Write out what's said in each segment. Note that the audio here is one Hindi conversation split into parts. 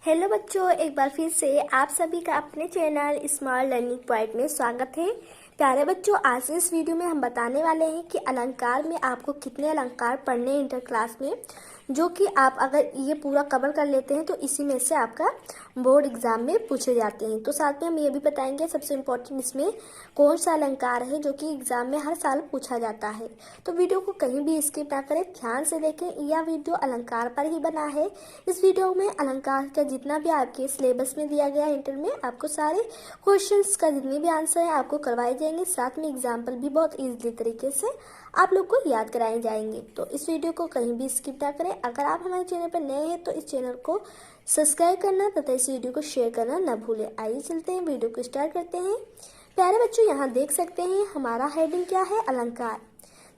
हेलो बच्चों, एक बार फिर से आप सभी का अपने चैनल स्मार्ट लर्निंग पॉइंट में स्वागत है। प्यारे बच्चों, आज इस वीडियो में हम बताने वाले हैं कि अलंकार में आपको कितने अलंकार पढ़ने हैं इंटर क्लास में, जो कि आप अगर ये पूरा कवर कर लेते हैं तो इसी में से आपका बोर्ड एग्जाम में पूछे जाते हैं। तो साथ में हम ये भी बताएंगे सबसे इम्पोर्टेंट इसमें कौन सा अलंकार है जो कि एग्जाम में हर साल पूछा जाता है। तो वीडियो को कहीं भी स्किप ना करें, ध्यान से देखें। यह वीडियो अलंकार पर ही बना है। इस वीडियो में अलंकार का जितना भी आपके सिलेबस में दिया गया है इंटर में, आपको सारे क्वेश्चंस का जितने भी आंसर है आपको करवाए जाएंगे। साथ में एग्जाम्पल भी बहुत ईजिली तरीके से आप लोग को याद कराए जाएंगे। तो इस वीडियो को कहीं भी स्किप ना करें। अगर आप हमारे चैनल पर नए हैं तो इस चैनल को सब्सक्राइब करना तथा इस वीडियो को शेयर करना न भूलें। आइए चलते हैं, वीडियो को स्टार्ट करते हैं। प्यारे बच्चों, यहाँ देख सकते हैं हमारा हेडिंग क्या है, अलंकार।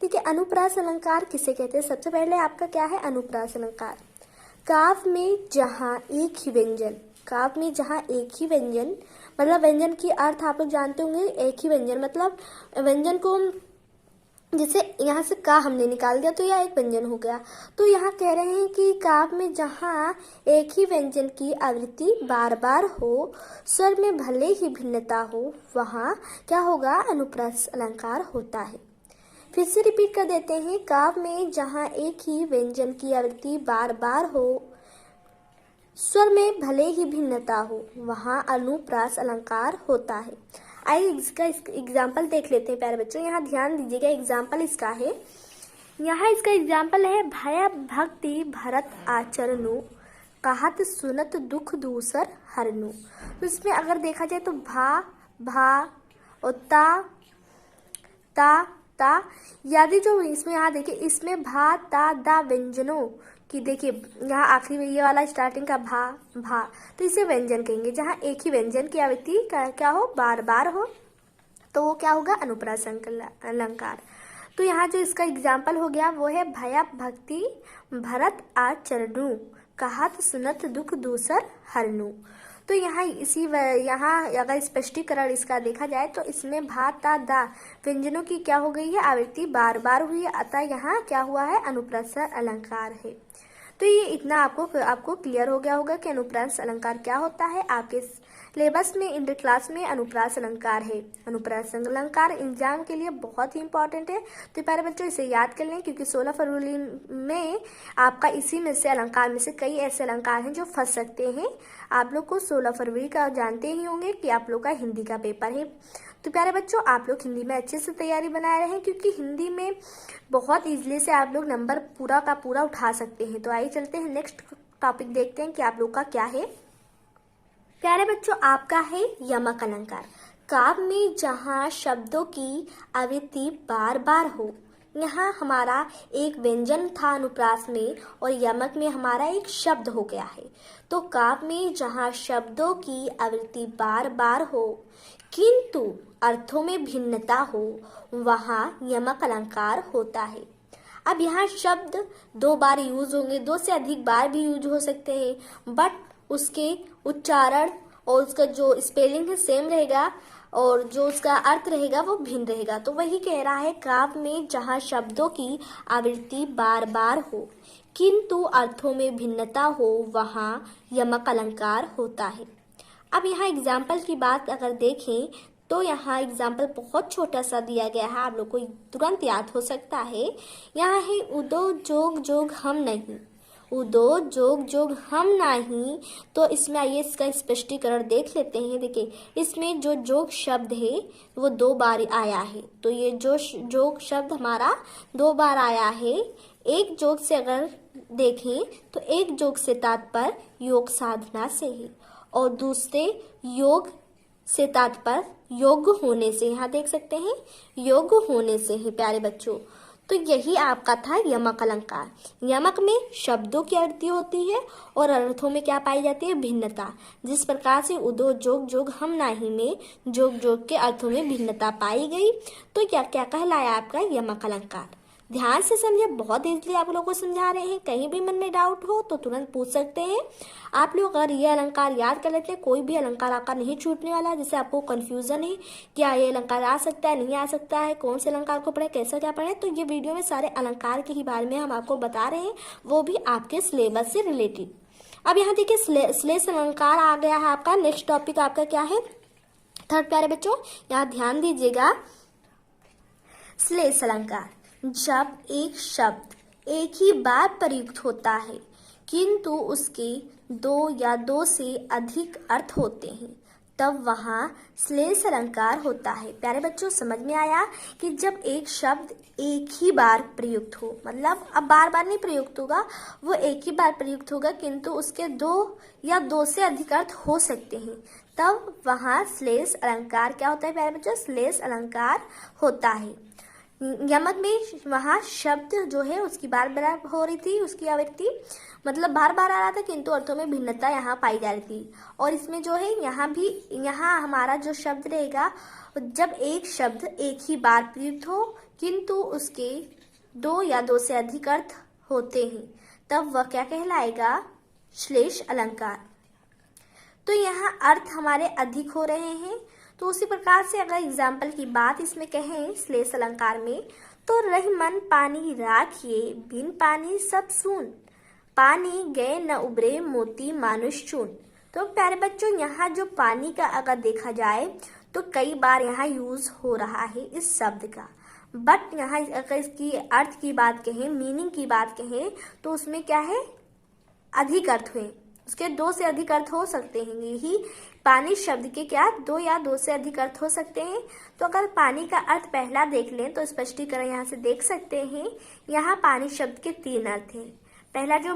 ठीक है, अनुप्रास अलंकार किसे कहते हैं? सबसे पहले आपका क्या है अनुप्रास अलंकार। काव्य में जहाँ एक ही व्यंजन, काव्य में जहाँ एक ही व्यंजन मतलब व्यंजन की अर्थ आप लोग जानते होंगे। एक ही व्यंजन मतलब व्यंजन को जैसे यहाँ से का हमने निकाल दिया तो यह एक व्यंजन हो गया। तो यहाँ कह रहे हैं कि काव्य में जहाँ एक ही व्यंजन की आवृत्ति बार बार हो, स्वर में भले ही भिन्नता हो, वहाँ क्या होगा, अनुप्रास अलंकार होता है। फिर से रिपीट कर देते हैं, काव्य में जहाँ एक ही व्यंजन की आवृत्ति बार बार हो, स्वर में भले ही भिन्नता हो, वहाँ अनुप्रास अलंकार होता है। आइए इसका एग्जाम्पल देख लेते हैं प्यारे बच्चों। यहाँ ध्यान दीजिएगा, एग्जाम्पल इसका है, यहाँ इसका एग्जाम्पल है, भय भक्ति भरत आचरणु, कहत सुनत दुख दूसर हरनु। तो इसमें अगर देखा जाए तो भा और ता यादि जो इसमें यहाँ देखिए, इसमें भा ता दा व्यंजनों कि देखिए यहाँ आखिरी ये वाला स्टार्टिंग का भा तो इसे व्यंजन कहेंगे। जहाँ एक ही व्यंजन की आवृत्ति क्या हो, बार बार हो, तो वो क्या होगा, अनुप्रास अलंकार। तो यहाँ जो इसका एग्जाम्पल हो गया वो है, भया भक्ति भरत आचरणु, कहत सुनत दुख दूसर हरनु। तो यहाँ यहाँ अगर स्पष्टीकरण इसका देखा जाए तो इसमें भा ता दा व्यंजनों की क्या हो गई है, आवृत्ति बार बार हुई है, अतः यहाँ क्या हुआ है, अनुप्रास अलंकार है। तो ये इतना आपको क्लियर हो गया होगा कि अनुप्रास अलंकार क्या होता है। आपके सिलेबस में इंटर क्लास में अनुप्रास अलंकार है। अनुप्रास अलंकार एग्जाम के लिए बहुत ही इंपॉर्टेंट है। तो प्यारे बच्चों इसे याद कर लें, क्योंकि 16 फरवरी में आपका इसी में से अलंकार में से कई ऐसे अलंकार हैं जो फंस सकते हैं। आप लोग को 16 फरवरी का जानते ही होंगे कि आप लोग का हिंदी का पेपर है। तो प्यारे बच्चों आप लोग हिंदी में अच्छे से तैयारी बनाए रहें, क्योंकि हिंदी में बहुत इजीली से आप लोग नंबर पूरा का पूरा उठा सकते हैं। तो आइए चलते हैं, नेक्स्ट टॉपिक देखते हैं कि आप लोग का क्या है। प्यारे बच्चों आपका है यमक अलंकार। काव्य में जहाँ शब्दों की आवृत्ति बार बार हो, यहाँ हमारा एक व्यंजन था अनुप्रास में और यमक में हमारा एक शब्द हो गया है। तो काव्य में जहाँ शब्दों की आवृत्ति बार बार हो किंतु अर्थों में भिन्नता हो, वहाँ यमक अलंकार होता है। अब यहाँ शब्द 2 बार यूज होंगे, 2 से अधिक बार भी यूज हो सकते हैं, बट उसके उच्चारण और उसका जो स्पेलिंग है सेम रहेगा और जो उसका अर्थ रहेगा वो भिन्न रहेगा। तो वही कह रहा है, काव्य में जहाँ शब्दों की आवृत्ति बार बार हो किंतु अर्थों में भिन्नता हो, वहाँ यमक अलंकार होता है। अब यहाँ एग्जाम्पल की बात अगर देखें तो यहाँ एग्जाम्पल बहुत छोटा सा दिया गया है, आप लोग को तुरंत याद हो सकता है। यहाँ है, उदो जोग जोग हम नहीं, उदो जोग जोग हम नहीं। तो इसमें आइए इसका स्पष्टीकरण देख लेते हैं। देखिए इसमें जो जोग शब्द है वो 2 बार आया है। तो ये जो जोग शब्द हमारा 2 बार आया है। एक जोग से अगर देखें तो एक जोग से तात्पर्य योग साधना से है और दूसरे योग से तात्पर्य योग्य होने से, यहाँ देख सकते हैं योग्य होने से है प्यारे बच्चों। तो यही आपका था यमक अलंकार। यमक में शब्दों की आवृत्ति होती है और अर्थों में क्या पाई जाती है, भिन्नता। जिस प्रकार से उदो जोग जोग हम नाही में जोग जोग के अर्थों में भिन्नता पाई गई, तो क्या क्या कहलाया आपका यमक अलंकार। ध्यान से समझे, बहुत इजीली आप लोगों को समझा रहे हैं। कहीं भी मन में डाउट हो तो तुरंत पूछ सकते हैं। आप लोग अगर ये अलंकार याद कर लेते हैं, कोई भी अलंकार आपका नहीं छूटने वाला। जैसे आपको कंफ्यूजन है क्या ये अलंकार आ सकता है, नहीं आ सकता है, कौन से अलंकार को पढ़े, कैसा क्या पढ़े, तो ये वीडियो में सारे अलंकार के ही बारे में हम आपको बता रहे हैं, वो भी आपके सिलेबस से रिलेटेड। अब यहाँ देखिए श्लेष अलंकार आ गया है आपका। नेक्स्ट टॉपिक आपका क्या है, थर्ड प्यारे बच्चों, यहाँ ध्यान दीजिएगा। श्लेष अलंकार, जब एक शब्द एक ही बार प्रयुक्त होता है किंतु उसके दो या दो से अधिक अर्थ होते हैं तब वहाँ श्लेष अलंकार होता है। प्यारे बच्चों समझ में आया कि जब एक शब्द एक ही बार प्रयुक्त हो, मतलब अब बार बार नहीं प्रयुक्त होगा, वो एक ही बार प्रयुक्त होगा किंतु उसके दो या दो से अधिक अर्थ हो सकते हैं, तब वहाँ श्लेष अलंकार क्या होता है प्यारे बच्चों, श्लेष अलंकार होता है। यमक में वहाँ शब्द जो है उसकी बार बार हो रही थी, उसकी आवृत्ति मतलब बार बार आ रहा था किंतु अर्थों में भिन्नता यहाँ पाई जा रही थी। और इसमें जो है यहाँ भी, यहाँ हमारा जो शब्द रहेगा, जब एक शब्द एक ही बार प्रयुक्त हो किंतु उसके दो या दो से अधिक अर्थ होते हैं तब वह क्या कहलाएगा, श्लेष अलंकार। तो यहाँ अर्थ हमारे अधिक हो रहे हैं, तो उसी प्रकार से अगर एग्जाम्पल की बात इसमें कहें श्लेष अलंकार में, तो रही मन पानी राखिए बिन पानी सब सून, पानी गए न उबरे मोती मानुष चून। तो प्यारे बच्चों यहाँ जो पानी का अगर देखा जाए तो कई बार यहाँ यूज हो रहा है इस शब्द का, बट यहाँ अगर इसकी अर्थ की बात कहें, मीनिंग की बात कहें, तो उसमें क्या है, अधिक अर्थ हुए, उसके दो से अधिक अर्थ हो सकते हैं। यही पानी शब्द के क्या दो या दो से अधिक अर्थ हो सकते हैं। तो अगर पानी का अर्थ पहला देख लें तो स्पष्टीकरण यहाँ से देख सकते हैं। यहाँ पानी शब्द के तीन अर्थ हैं। पहला जो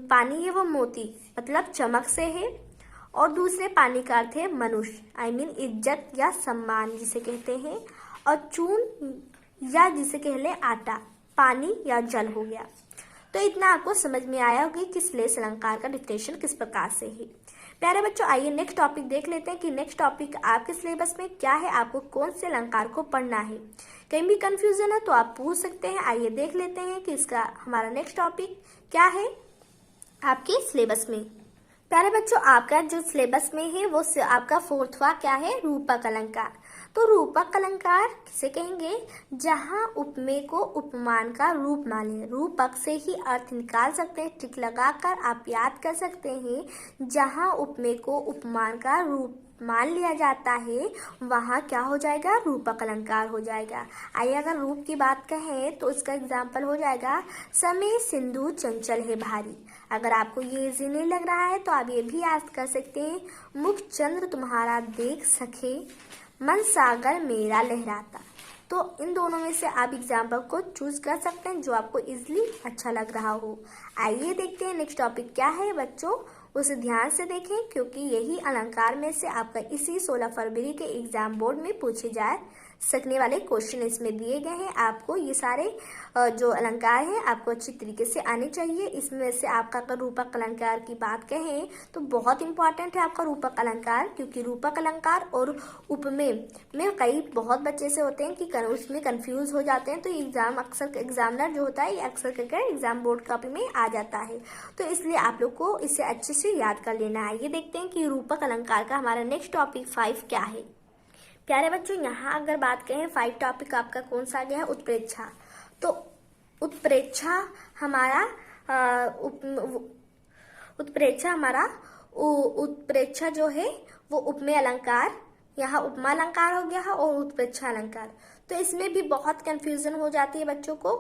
पानी है वो मोती मतलब चमक से है, और दूसरे पानी का अर्थ है मनुष्य, आई मीन इज्जत या सम्मान जिसे कहते हैं, और चून या जिसे कह ले आटा, पानी या जल हो गया। तो इतना आपको समझ में आया होगा कि श्लेष अलंकार का डिफिनेशन किस प्रकार से है। प्यारे बच्चों आइए नेक्स्ट टॉपिक देख लेते हैं कि नेक्स्ट टॉपिक आपके सिलेबस में क्या है, आपको कौन से अलंकार को पढ़ना है। कहीं भी कंफ्यूजन है तो आप पूछ सकते हैं। आइए देख लेते हैं कि इसका हमारा नेक्स्ट टॉपिक क्या है आपके सिलेबस में। प्यारे बच्चों आपका जो सिलेबस में है वो आपका फोर्थवा क्या है, रूपक अलंकार। तो रूपक अलंकार किसे कहेंगे, जहाँ उपमेय को उपमान का रूप माने, रूपक से ही अर्थ निकाल सकते हैं, टिक लगाकर आप याद कर सकते हैं। जहाँ उपमेय को उपमान का रूप मान लिया जाता है वहाँ क्या हो जाएगा, रूपक अलंकार हो जाएगा। आइए अगर रूप की बात कहें तो इसका एग्जाम्पल हो जाएगा, समय सिंधु चंचल है भारी। अगर आपको ये इजी नहीं लग रहा है तो आप ये भी याद कर सकते हैं, मुख चंद्र तुम्हारा देख सके मन सागर मेरा लहराता। तो इन दोनों में से आप एग्जाम्पल को चूज कर सकते हैं जो आपको इजीली अच्छा लग रहा हो। आइए देखते हैं नेक्स्ट टॉपिक क्या है बच्चों, उसे ध्यान से देखें क्योंकि यही अलंकार में से आपका इसी 16 फरवरी के एग्जाम बोर्ड में पूछे जा सकने वाले क्वेश्चन इसमें दिए गए हैं। आपको ये सारे जो अलंकार हैं आपको अच्छी तरीके से आने चाहिए। इसमें से आपका अगर रूपक अलंकार की बात कहें तो बहुत इंपॉर्टेंट है आपका रूपक अलंकार, क्योंकि रूपक अलंकार और उपमेय में कई बहुत बच्चे से होते हैं कि उसमें कंफ्यूज हो जाते हैं। तो एग्जाम अक्सर एग्जामिनर जो होता है ये अक्सर करके एग्जाम बोर्ड कॉपी में आ जाता है, तो इसलिए आप लोग को इसे अच्छे से याद कर लेना है। ये देखते हैं कि रूपक अलंकार का हमारा नेक्स्ट टॉपिक 5 क्या है। प्यारे बच्चों यहाँ अगर बात करें 5 टॉपिक आपका कौन सा आ गया है, उत्प्रेक्षा। तो उत्प्रेक्षा हमारा उत्प्रेक्षा जो है वो उपमेय अलंकार, यहाँ उपमा अलंकार हो गया है और उत्प्रेक्षा अलंकार। तो इसमें भी बहुत कंफ्यूजन हो जाती है बच्चों को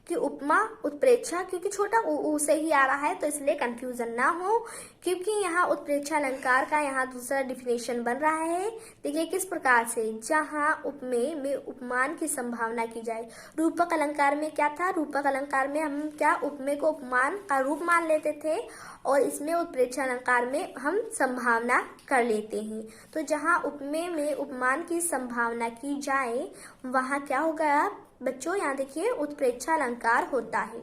कि उपमा उत्प्रेक्षा, क्योंकि छोटा ऊ से ही आ रहा है तो इसलिए कंफ्यूजन ना हो, क्योंकि यहाँ उत्प्रेक्षा अलंकार का यहाँ दूसरा डिफिनेशन बन रहा है। देखिए किस प्रकार से, जहाँ उपमेय में उपमान की संभावना की जाए। रूपक अलंकार में क्या था, रूपक अलंकार में हम क्या उपमेय को उपमान का रूप मान लेते थे, और इसमें उत्प्रेक्षा अलंकार में हम संभावना कर लेते हैं। तो जहाँ उपमेय में उपमान की संभावना की जाए वहाँ क्या होगा बच्चों, यहाँ देखिए उत्प्रेक्षा अलंकार होता है।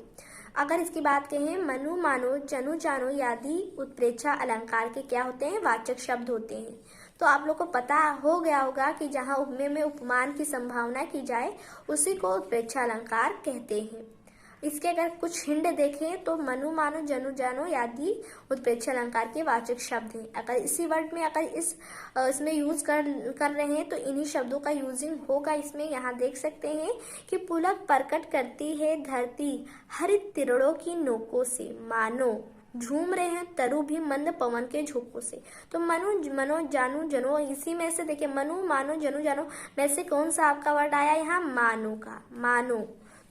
अगर इसकी बात कहें, मनु मानो जनु जानो आदि उत्प्रेक्षा अलंकार के क्या होते हैं, वाचक शब्द होते हैं। तो आप लोग को पता हो गया होगा कि जहाँ उपमेय में उपमान की संभावना की जाए उसी को उत्प्रेक्षा अलंकार कहते हैं। इसके अगर कुछ हिंट देखें तो मनु मानो जनु जानो आदि उत्प्रेक्षा अलंकार के वाचक शब्द हैं। अगर इसी वर्ड में अगर इसमें यूज कर रहे हैं तो इन्हीं शब्दों का यूजिंग होगा इसमें। यहाँ देख सकते हैं कि पुलक प्रकट करती है धरती हरित तिरड़ों की नोकों से, मानो झूम रहे हैं तरु भी मंद पवन के झोंकों से। तो मनु मनो जानू जनो, इसी में से देखिए मनु मानो जनु जानो में से कौन सा आपका वर्ड आया यहाँ, मानो का, मानो।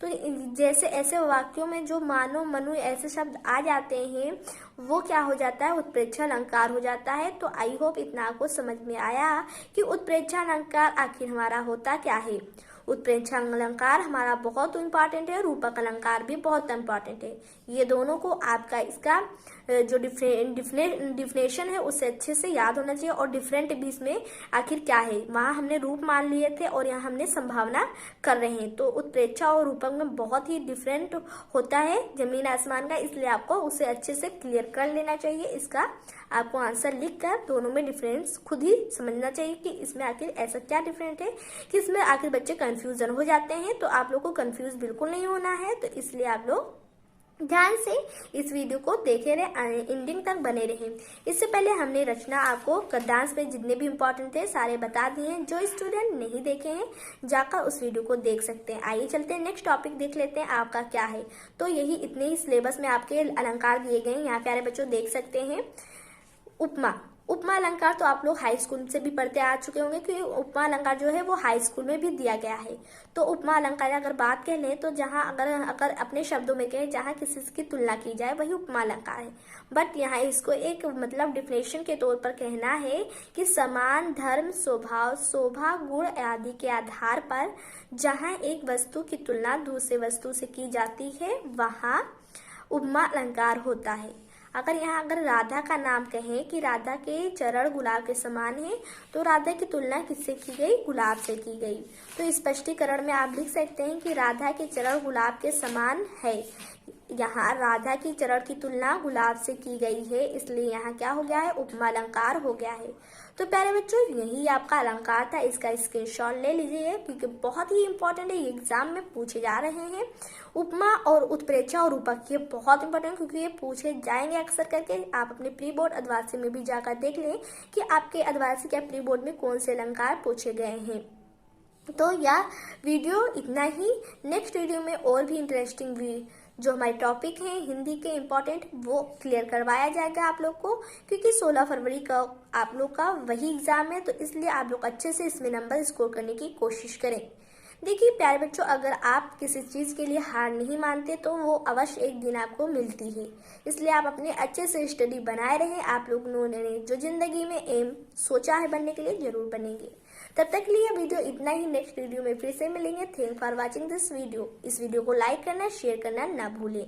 तो जैसे ऐसे वाक्यों में जो मानो मनु ऐसे शब्द आ जाते हैं वो क्या हो जाता है, उत्प्रेक्षा अलंकार हो जाता है। तो आई होप इतना आपको समझ में आया कि उत्प्रेक्षा अलंकार आखिर हमारा होता क्या है। उत्प्रेक्षा अलंकार हमारा बहुत इंपॉर्टेंट है, रूपक अलंकार भी बहुत इंपॉर्टेंट है। ये दोनों को आपका इसका जो डिफिनेशन है उससे अच्छे से याद होना चाहिए, और डिफरेंट भी इसमें आखिर क्या है। वहां हमने रूप मान लिए थे और यहाँ हमने संभावना कर रहे हैं। तो उत्प्रेक्षा और रूपक में बहुत ही डिफरेंट होता है जमीन आसमान का, इसलिए आपको उसे अच्छे से क्लियर कर लेना चाहिए। इसका आपको आंसर लिखकर दोनों में डिफरेंस खुद ही समझना चाहिए कि इसमें आखिर ऐसा क्या डिफरेंट है कि इसमें आखिर बच्चे कंफ्यूजन हो जाते हैं। तो आप लोग को कंफ्यूज बिल्कुल नहीं होना है, तो इसलिए आप लोग ध्यान से इस वीडियो को देखे रहे, एंडिंग तक बने रहे। इससे पहले हमने रचना आपको गद्यांश में जितने भी इम्पोर्टेंट थे सारे बता दिए हैं। जो स्टूडेंट नहीं देखे हैं जाकर उस वीडियो को देख सकते हैं। आइए चलते हैं नेक्स्ट टॉपिक देख लेते हैं आपका क्या है। तो यही इतने ही सिलेबस में आपके अलंकार दिए गए हैं, यहाँ प्यारे बच्चों देख सकते हैं। उपमा, उपमा अलंकार तो आप लोग हाई स्कूल से भी पढ़ते आ चुके होंगे कि उपमा अलंकार जो है वो हाई स्कूल में भी दिया गया है। तो उपमा अलंकार अगर बात कह लें तो जहाँ अगर अपने शब्दों में कहें जहाँ किसी की तुलना की जाए वही उपमा अलंकार है। बट यहाँ इसको एक मतलब डिफिनेशन के तौर पर कहना है कि समान धर्म स्वभाव शोभा गुण आदि के आधार पर जहाँ एक वस्तु की तुलना दूसरे वस्तु से की जाती है वहाँ उपमा अलंकार होता है। अगर राधा का नाम कहें कि राधा के चरण गुलाब के समान है, तो राधा की तुलना किससे की गई, गुलाब से की गई। तो स्पष्टीकरण में आप लिख सकते हैं कि राधा के चरण गुलाब के समान है। यहाँ राधा की चरण की तुलना गुलाब से की गई है, इसलिए यहाँ क्या हो गया है, उपमा अलंकार हो गया है। तो प्यारे बच्चों यही आपका अलंकार था, इसका स्क्रीनशॉट ले लीजिए क्योंकि बहुत ही इंपॉर्टेंट है, एग्जाम में पूछे जा रहे हैं। उपमा और उत्प्रेक्षा और रूपक ये बहुत इंपॉर्टेंट क्योंकि ये पूछे जाएंगे अक्सर करके। आप अपने प्री बोर्ड अधवासी में भी जाकर देख लें कि आपके अधवासी के प्री बोर्ड में कौन से अलंकार पूछे गए हैं। तो यह वीडियो इतना ही। नेक्स्ट वीडियो में और भी इंटरेस्टिंग जो हमारे टॉपिक हैं हिंदी के इम्पोर्टेंट वो क्लियर करवाया जाएगा आप लोग को, क्योंकि 16 फरवरी का आप लोग का वही एग्जाम है। तो इसलिए आप लोग अच्छे से इसमें नंबर स्कोर करने की कोशिश करें। देखिए प्यारे बच्चों, अगर आप किसी चीज़ के लिए हार नहीं मानते तो वो अवश्य एक दिन आपको मिलती है। इसलिए आप अपने अच्छे से स्टडी बनाए रहें। आप लोगों ने जो जिंदगी में एम सोचा है बनने के लिए जरूर बनेंगे। तब तक के लिए वीडियो इतना ही। नेक्स्ट वीडियो में फिर से मिलेंगे। Thank for watching this video. इस वीडियो को लाइक करना शेयर करना ना भूलें।